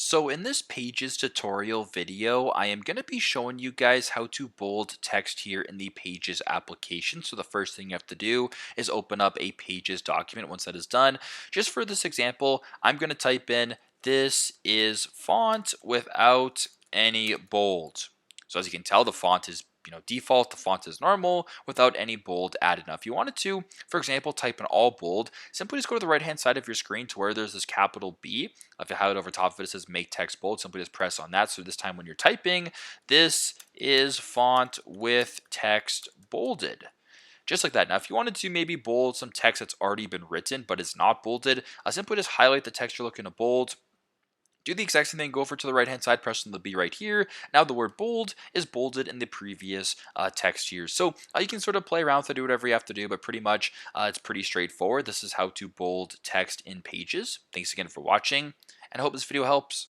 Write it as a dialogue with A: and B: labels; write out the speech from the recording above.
A: So in this Pages tutorial video, I am going to be showing you guys how to bold text here in the Pages application. So the first thing you have to do is open up a Pages document. Once that is done, just for this example, I'm going to type in "this is font" without any bold. So as you can tell, the font is default, the font is normal without any bold added. Now if you wanted to, for example, type in all bold, simply just go to the right hand side of your screen to where there's this capital B. If you have it over top of it, it says make text bold. Simply just press on that. So this time when you're typing, "this is font with text bolded." Just like that. Now, if you wanted to maybe bold some text that's already been written but is not bolded, simply just highlight the text you're looking to bold. Do the exact same thing, go over to the right hand side, press on the B right here. Now the word bold is bolded in the previous text here. So you can sort of play around with it, do whatever you have to do, but pretty much it's pretty straightforward. This is how to bold text in Pages. Thanks again for watching, and I hope this video helps.